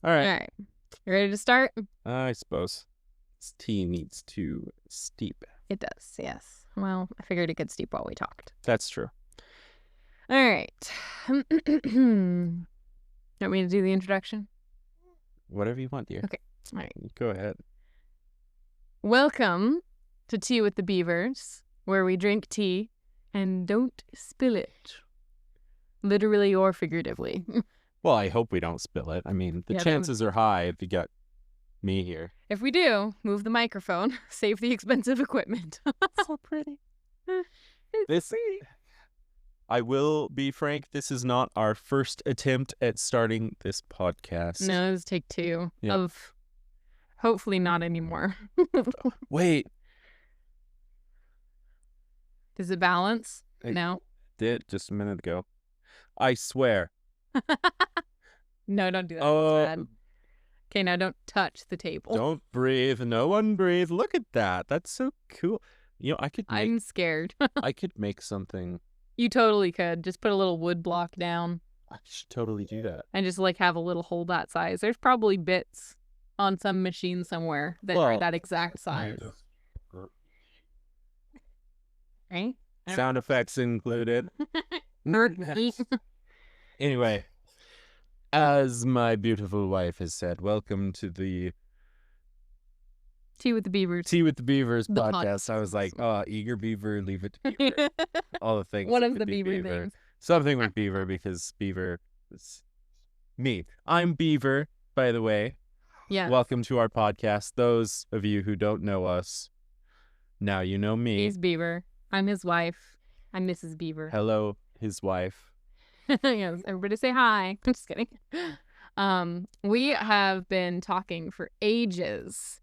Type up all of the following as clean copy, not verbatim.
All right. All right. You ready to start? I suppose. This tea needs to steep. It does, yes. Well, I figured it could steep while we talked. That's true. All right. Want me to do the introduction? Whatever you want, dear. Okay. All right. Go ahead. Welcome to Tea with the Beavers, where we drink tea and don't spill it. Literally or figuratively. Well, I hope we don't spill it. I mean, the chances are high if you got me here. If we do, move the microphone. Save the expensive equipment. So pretty. I will be frank, this is not our first attempt at starting this podcast. No, this is take 2 Yeah. of hopefully not anymore. Wait. Does it balance? I No. did just a minute ago. I swear. No, don't do that. Oh. That's bad. Okay, now don't touch the table. Don't breathe. No one breathe. Look at that. That's so cool. You know, I'm scared. I could make something. You totally could. Just put a little wood block down I should totally do that. and just like have a little hole that size. There's probably bits on some machine somewhere that are Well, that exact size. Right? Sound effects included. Anyway, as my beautiful wife has said, welcome to the Tea with the Beavers. Tea with the Beavers The podcast. I was like, oh, eager beaver, leave it to beaver. All the things. One that of could the be beaver things. Something with beaver because beaver is me. I'm Beaver, by the way. Yeah. Welcome to our podcast. Those of you who don't know us, now you know me. He's Beaver. I'm his wife. I'm Mrs. Beaver. Hello, his wife. Yes, everybody say hi. I'm just kidding. We have been talking for ages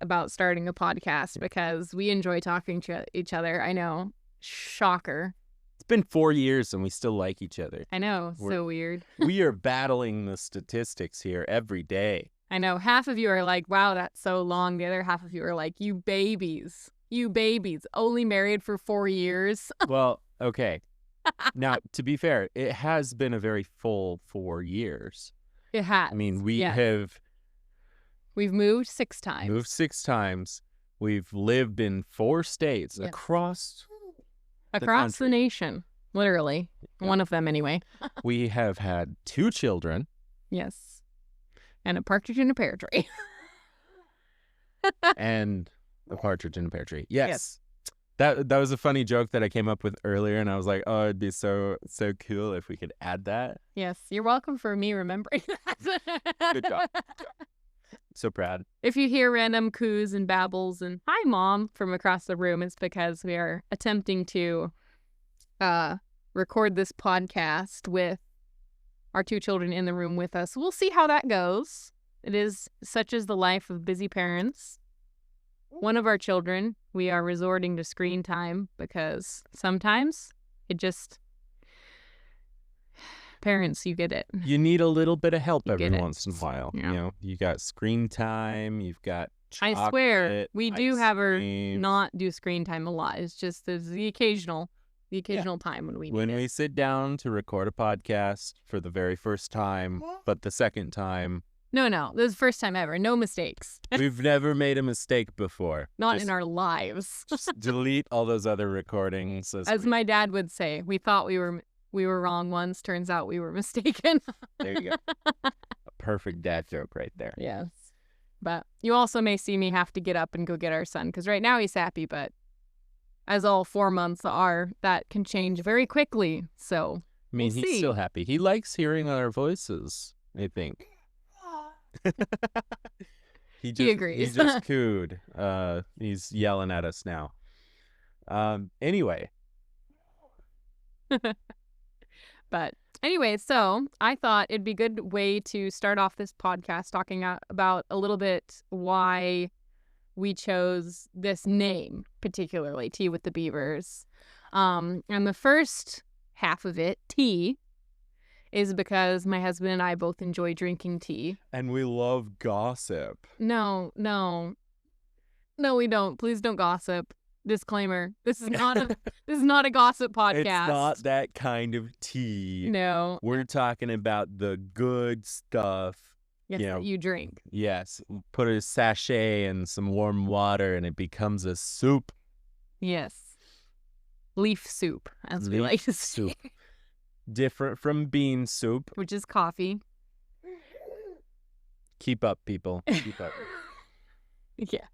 about starting a podcast because we enjoy talking to each other. I know. Shocker. It's been 4 years and we still like each other. I know. We're- So weird. We are battling the statistics here every day. I know. Half of you are like, wow, that's so long. The other half of you are like, you babies. Only married for 4 years. Well, okay. Now, to be fair, it has been a very full 4 years. It has. I mean, we Yeah. have We've moved 6 times. moved 6 times. We've lived in 4 states Yes. across Across the country. nation. Literally. Yeah. One of them, anyway. We have had 2 children. Yes. And a partridge in a pear tree. And a partridge in a pear tree. Yes. That was a funny joke that I came up with earlier, and I was like, oh, it'd be so cool if we could add that. Yes. You're welcome for me remembering that. Good job. So proud. If you hear random coos and babbles and hi, Mom, from across the room, it's because we are attempting to record this podcast with our 2 children in the room with us. We'll see how that goes. It is such as the life of busy parents. One of our children, we are resorting to screen time because sometimes it just... Parents, you get it. You need a little bit of help You every get it. once in a while. Yeah. You know, you got screen time, you've got I swear, chocolate, we do ice have her cream. not do screen time a lot. It's just there's the occasional time when we need When it. we sit down to record a podcast for the very first time, but the second time, No, this is the first time ever. No mistakes. we've never made a mistake before. Not Just- in our lives. Just delete all those other recordings. As my dad would say, we thought we were wrong once. Turns out we were mistaken. There you go. A perfect dad joke right there. Yes. But you also may see me have to get up and go get our son because right now he's happy, but as all 4 months are, that can change very quickly. So I mean, We'll he's see. still happy. He likes hearing our voices, I think. He agrees. He just cooed. He's yelling at us now. Anyway, But anyway, so I thought it'd be a good way to start off this podcast talking about a little bit why we chose this name, particularly Tea with the Beavers. And the first half of it, tea, is because my husband and I both enjoy drinking tea. and we love gossip. No, we don't. Please don't gossip. Disclaimer: this is not a gossip podcast. It's not that kind of tea. No. We're talking about the good stuff Yes, you know, that you drink. yes, put a sachet in some warm water and it becomes a soup. Yes. Leaf soup, as we like to say. Soup. Different from bean soup. Which is coffee. Keep up, people. Keep up. Yeah.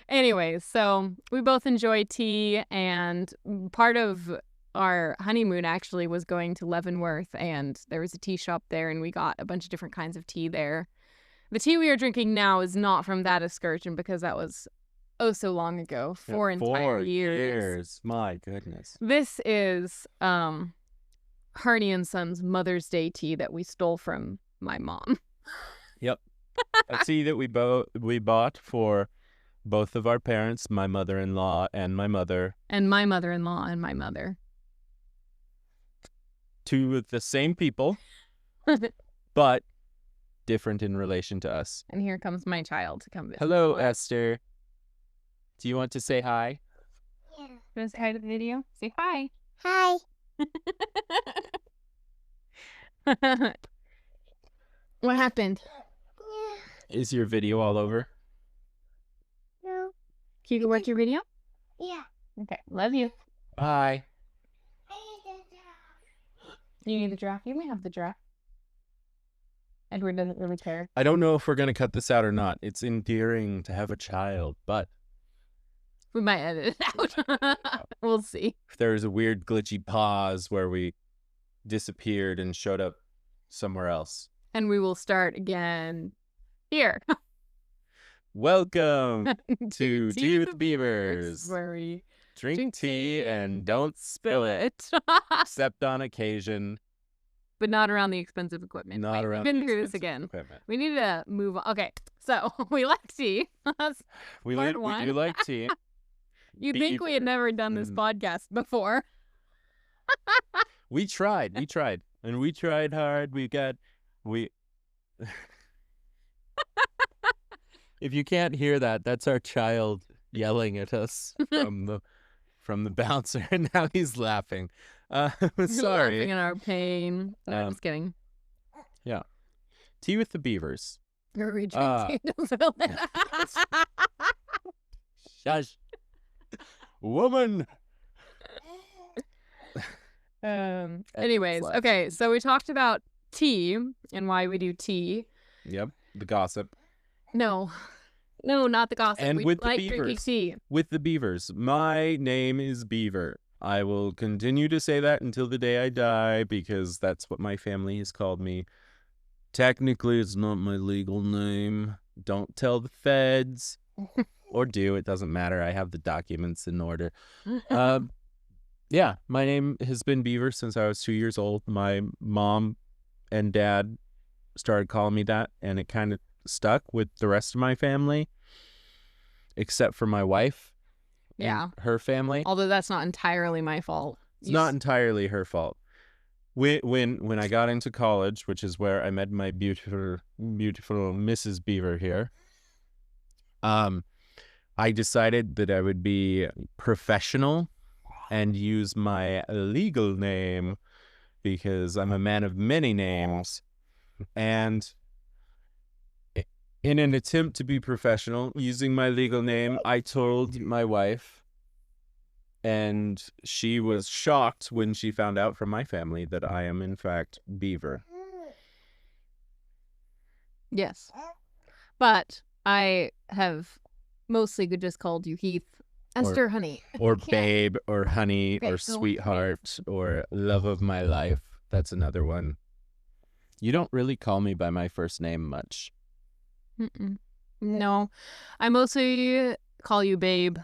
Anyways, so we both enjoy tea, and part of our honeymoon actually was going to Leavenworth, and there was a tea shop there, and we got a bunch of different kinds of tea there. The tea we are drinking now is not from that excursion because that was so long ago. 4 entire years. My goodness. This is Harney and Sons Mother's Day tea that we stole from my mom. Yep. A tea that we bought for both of our parents, my mother-in-law and my mother. And my mother-in-law and my mother. Two of the same people, but different in relation to us. And here comes my child to come visit. Hello, Esther. Do you want to say hi? Yeah. You want to say hi to the video? Say hi. Hi. What happened? Is your video all over? No. Can you watch your video? Yeah. Okay. Love you. Bye. You need the giraffe? You may have the giraffe. Edward doesn't really care. I don't know if we're going to cut this out or not. It's endearing to have a child, but We might edit it out. We'll see. if there's a weird glitchy pause where we disappeared and showed up somewhere else. And we will start again here. Welcome to Tea with This Beavers. is where we Drink tea and don't spill it, except on occasion. But not around the expensive equipment. Not Wait, around we've been the through this expensive again. equipment. We need to move on. Okay, so we like tea. We Part do one. like tea. You'd think we had never done this podcast before. We tried, and we tried hard. If you can't hear that, that's our child yelling at us from the bouncer, and now he's laughing. Sorry. Laughing at our pain. No, I'm just kidding. Yeah. Tea with the Beavers. You're reaching Shush. Woman. Anyways, okay, so we talked about tea and why we do tea. Yep. The gossip. No, not the gossip. And we with the like drinking beavers. tea. With the Beavers. My name is Beaver. I will continue to say that until the day I die because that's what my family has called me. Technically, it's not my legal name. Don't tell the feds. Or do. It doesn't matter. I have the documents in order. Yeah, my name has been Beaver since I was 2 years old. My mom and dad started calling me that, and it kind of stuck with the rest of my family, except for my wife. Yeah. And her family. Although that's not entirely my fault. It's not entirely her fault. When I got into college, which is where I met my beautiful Mrs. Beaver here, I decided that I would be professional and use my legal name because I'm a man of many names. And in an attempt to be professional, using my legal name, I told my wife, and she was shocked when she found out from my family that I am, in fact, Beaver. Yes. But I have mostly just called you Heath. Esther, honey. Or Can't- babe, or honey, Okay, or go sweetheart, or love of my life. That's another one. You don't really call me by my first name much. Mm-mm. No. I mostly call you babe.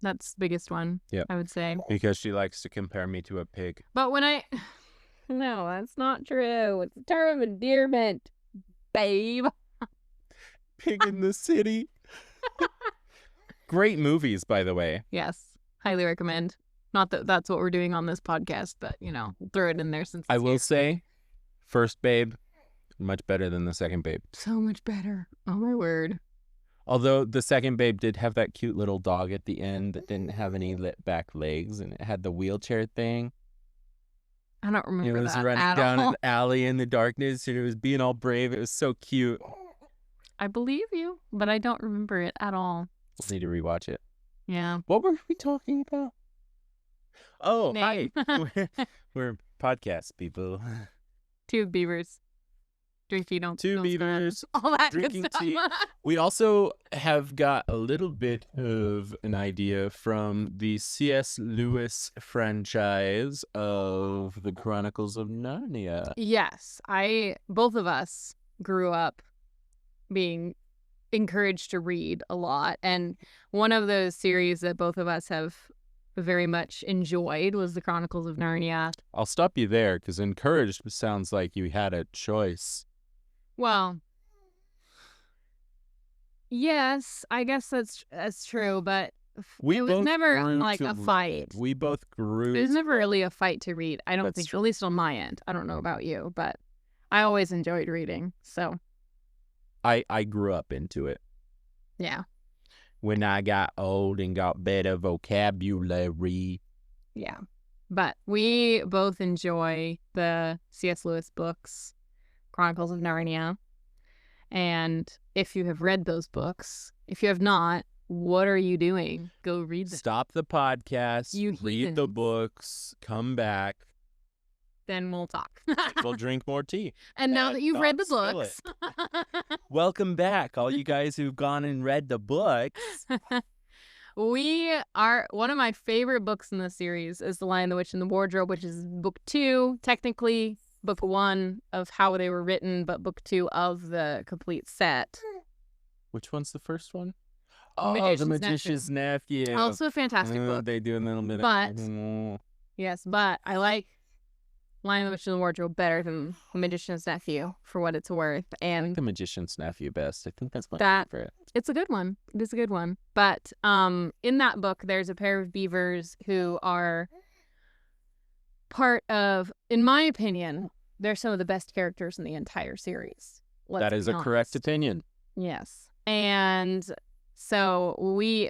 That's the biggest one, Yep. I would say. Because she likes to compare me to a pig. But when I... No, that's not true. It's a term of endearment, babe. Pig in the City. Great movies, by the way. Yes. Highly recommend. Not that that's what we're doing on this podcast, but, throw it in there since I it's will here. say, first Babe, much better than the second Babe. So much better. Oh, my word. Although the second Babe did have that cute little dog at the end that didn't have any lit back legs, and it had the wheelchair thing. I don't It remember was that running at down all. an alley in the darkness, and it was being all brave. It was so cute. I believe you, but I don't remember it at all. We'll need to rewatch it. Yeah. What were we talking about? Oh, Name. hi. We're podcast people. Two beavers. Drinking, Two don't beavers, spell it. All that drinking good stuff. tea. We also have got a little bit of an idea from the C.S. Lewis franchise of the Chronicles of Narnia. Yes, both of us grew up being encouraged to read a lot, and one of those series that both of us have very much enjoyed was the Chronicles of Narnia. I'll stop you there because encouraged sounds like you had a choice. Well, yes, I guess that's true, but We it was both never grew like to a fight. We both grew. It was never really a fight to read. I don't That's think, true. at least on my end. I don't know about you, but I always enjoyed reading. So, I grew up into it. yeah. When I got old and got better vocabulary. Yeah. But we both enjoy the C.S. Lewis books, Chronicles of Narnia. And if you have read those books, if you have not, what are you doing? Go read them. Stop the podcast, You read the heathens. books, come back, Then we'll talk. we'll drink more tea. And now that you've read the Don't spill books, Welcome back, all you guys who've gone and read the books. one of my favorite books in the series is The Lion, the Witch, and the Wardrobe, which is book 2, technically book 1 of how they were written, but book 2 of the complete set. Which one's the first one? Oh, Magician's the Magician's Nephew. Also a fantastic book. They do a little bit But- of... Yes, but I like Lion, the Witch, and the Wardrobe better than The Magician's Nephew for what it's worth. I like And the Magician's Nephew best. I think that's my That- favorite. it's a good one. It is a good one. But in that book, there's a pair of beavers who are part of, in my opinion, they're some of the best characters in the entire series. That is a correct opinion. Yes. And so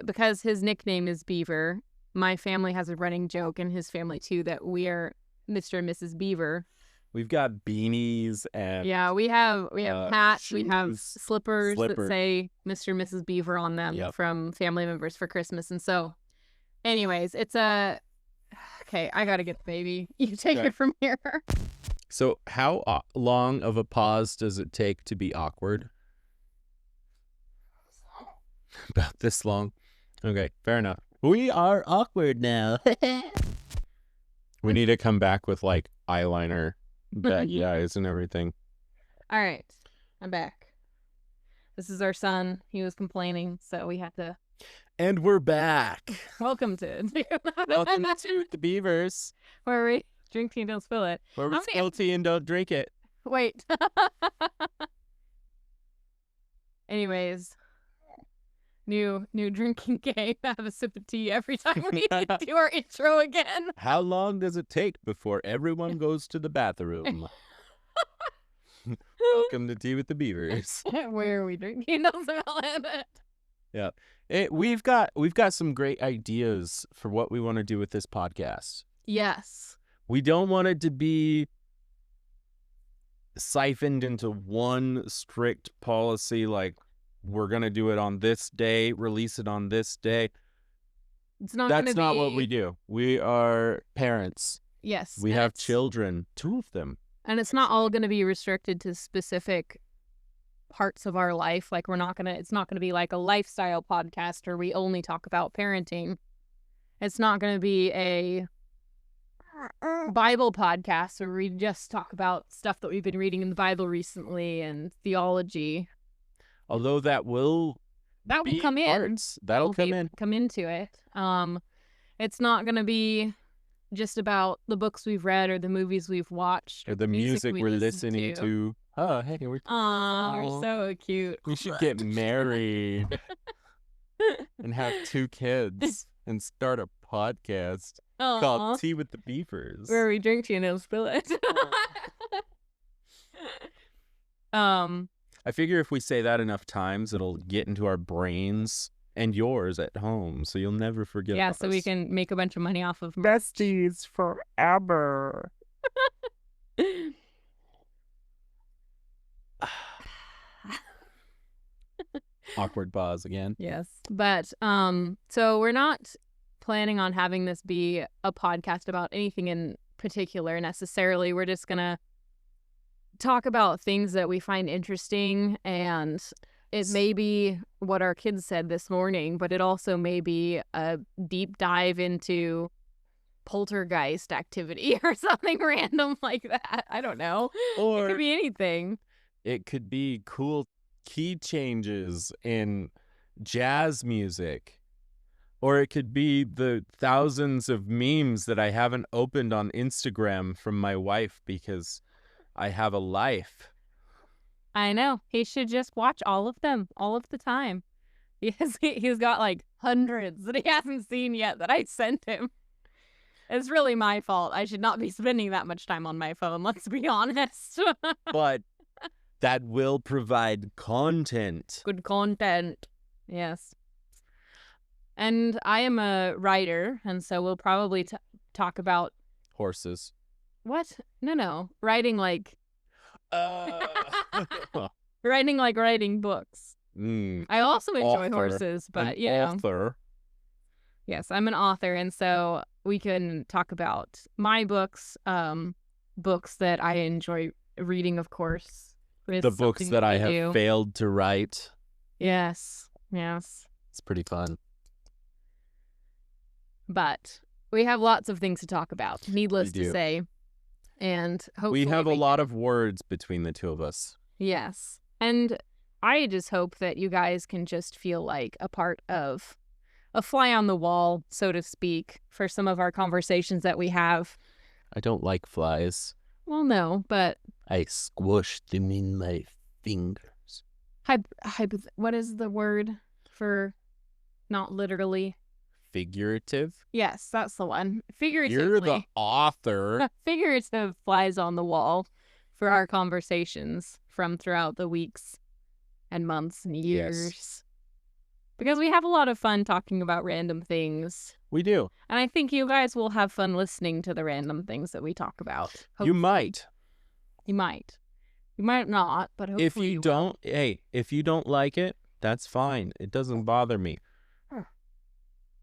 because his nickname is Beaver, my family has a running joke, and his family too, that we are Mr. and Mrs. Beaver. We've got beanies and... Yeah, we have hats, we have shoes, slippers that slippers. say Mr. and Mrs. Beaver on them Yep. from family members for Christmas. And so, anyways, it's a... Okay, I gotta get the baby. You take Okay. it from here. So how long of a pause does it take to be awkward? About this long. Okay, fair enough. We are awkward now. We need to come back with like eyeliner, baggy eyes and everything. All right, I'm back. This is our son. He was complaining, so we had to... And we're back. Welcome to... Welcome to the Beavers, Where we drink tea and don't spill it. where we How many- spill tea and don't drink it. Wait. Anyways, new drinking game. Have a sip of tea every time we do our intro again. How long does it take before everyone goes to the bathroom? Welcome to Tea with the Beavers. Where are we drinking? Don't smell it. We've got some great ideas for what we want to do with this podcast. Yes. We don't want it to be siphoned into one strict policy, like we're going to do it on this day, release it on this day. It's not That's gonna not be... what we do. We are parents. Yes. We and have it's- children, 2 of them. And it's not all going to be restricted to specific parts of our life. Like it's not going to be like a lifestyle podcast where we only talk about parenting. It's not going to be a Bible podcast where we just talk about stuff that we've been reading in the Bible recently and theology. Although that will That will be come in. parts. That'll come in. Come into it. It's not going to be just about the books we've read or the movies we've watched Or the music we we're listen listening to. Oh, hey, we're Aw, Aw. we're so cute. we should get married and have 2 kids and start a podcast Aw. called Tea with the Beavers. Where we drink tea and don't spill it. I figure if we say that enough times, it'll get into our brains and yours at home, so you'll never forget yeah, us. so we can make a bunch of money off of besties forever. Awkward pause again. Yes. But so we're not planning on having this be a podcast about anything in particular necessarily. We're just going to talk about things that we find interesting, and it may be what our kids said this morning, but it also may be a deep dive into poltergeist activity or something random like that. I don't know. It Or could be anything. it could be cool key changes in jazz music. Or it could be the thousands of memes that I haven't opened on Instagram from my wife because I have a life. I know. He should just watch all of them all of the time. He's got like hundreds that he hasn't seen yet that I sent him. It's really my fault. I should not be spending that much time on my phone, let's be honest. But that will provide content. Good content. Yes. And I am a writer, and so we'll probably talk about... Horses. What? No. Writing like Uh, writing books. I also enjoy author. horses, but An you know. author. Yes, I'm an author, and so we can talk about my books, books that I enjoy reading, of course. It's The books something that I have do. failed to write. Yes. It's pretty fun. But we have lots of things to talk about, needless We to do. say. And hopefully We have a lot of words between the two of us. Yes. And I just hope that you guys can just feel like a part of a fly on the wall, so to speak, for some of our conversations that we have. I don't like flies. Well, no, but I squish them in my fingers. what is the word for not literally? Figurative? Yes, that's the one. Figuratively. You're the author. Figurative flies on the wall for our conversations from throughout the weeks and months and years. Yes. Because we have a lot of fun talking about random things. We do. And I think you guys will have fun listening to the random things that we talk about. You might. You might. You might not, but hopefully If you don't, hey, if you don't like it, that's fine. It doesn't bother me.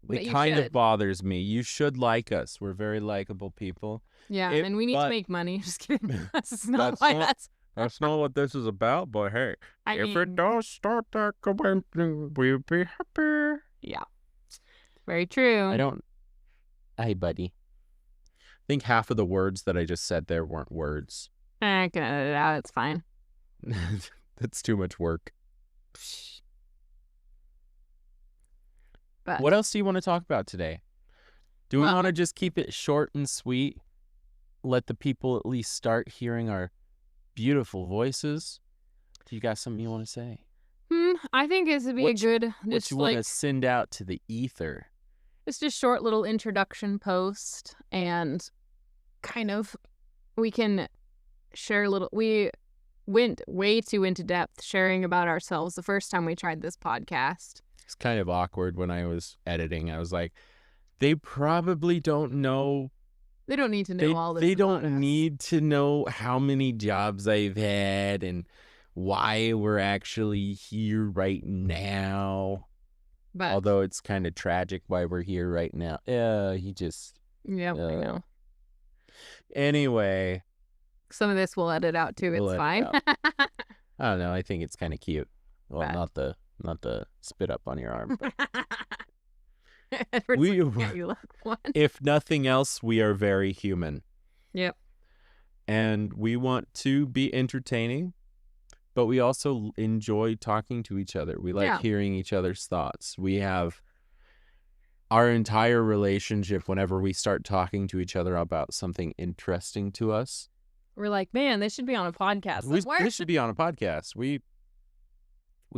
But It you kind of should. bothers me. You should like us. We're very likable people. Yeah, It- and we need to but- make money. Just kidding. That's not That's why not- that's... That's not what this is about, but hey, I if mean, it does start that going, we'll be happy. yeah. Very true. I don't. Hey, buddy. I think half of the words that I just said there weren't words. I can edit it out. It's fine. That's too much work. But What else do you want to talk about today? Do we Well- want to just keep it short and sweet? Let the people at least start hearing our beautiful voices? Do you got something you want to say? I think this would be What a good, What just you want like, to send out to the ether? just a short little introduction post, and kind of we can share a little. We went way too into depth sharing about ourselves the first time we tried this podcast. It's kind of awkward when I was editing. I was like, they probably don't know. They don't need to know all this. They about don't us. need to know how many jobs I've had and why we're actually here right now. But Although it's kind of tragic why we're here right now. He just... yeah, I know. Anyway, Some of this we'll edit out too. We'll It's edit fine. I don't know. I think it's kind of cute. Well, But- not the spit up on your arm. But Edward's We- looking at you like, what? if nothing else, we are very human. Yep. And we want to be entertaining, but we also enjoy talking to each other. We like Yeah. hearing each other's thoughts. We have our entire relationship whenever we start talking to each other about something interesting to us. We're like, man, this should be on a podcast. This should be on a podcast. We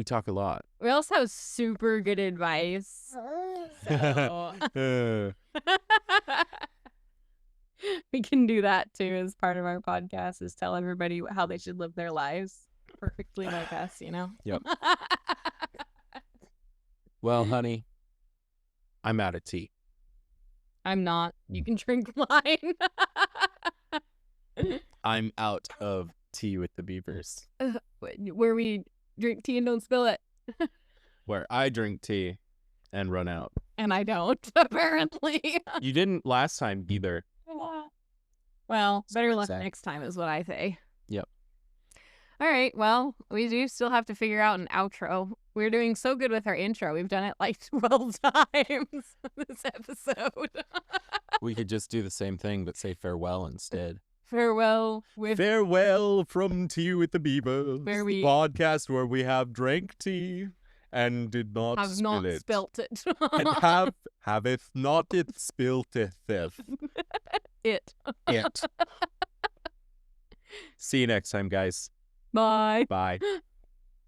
talk a lot. We also have super good advice. So we can do that too as part of our podcast, is tell everybody how they should live their lives perfectly like us, you know? Yep. Well, honey, I'm out of tea. I'm not. You can drink mine. I'm out of tea with the beavers. Where we drink tea and don't spill it. Where I drink tea and run out. And I don't, apparently. You didn't last time either. Well, better luck Exact. next time is what I say. Yep. All right, well, we do still have to figure out an outro. We're doing so good with our intro. We've done it like 12 times this episode. We could just do the same thing, but say farewell instead. Farewell with Farewell from Tea with the Beavers. Where we- podcast where we have drank tea and did not have spill not it. spilt it. And haveth not it spilt it. It. It. See you next time, guys. Bye. Bye.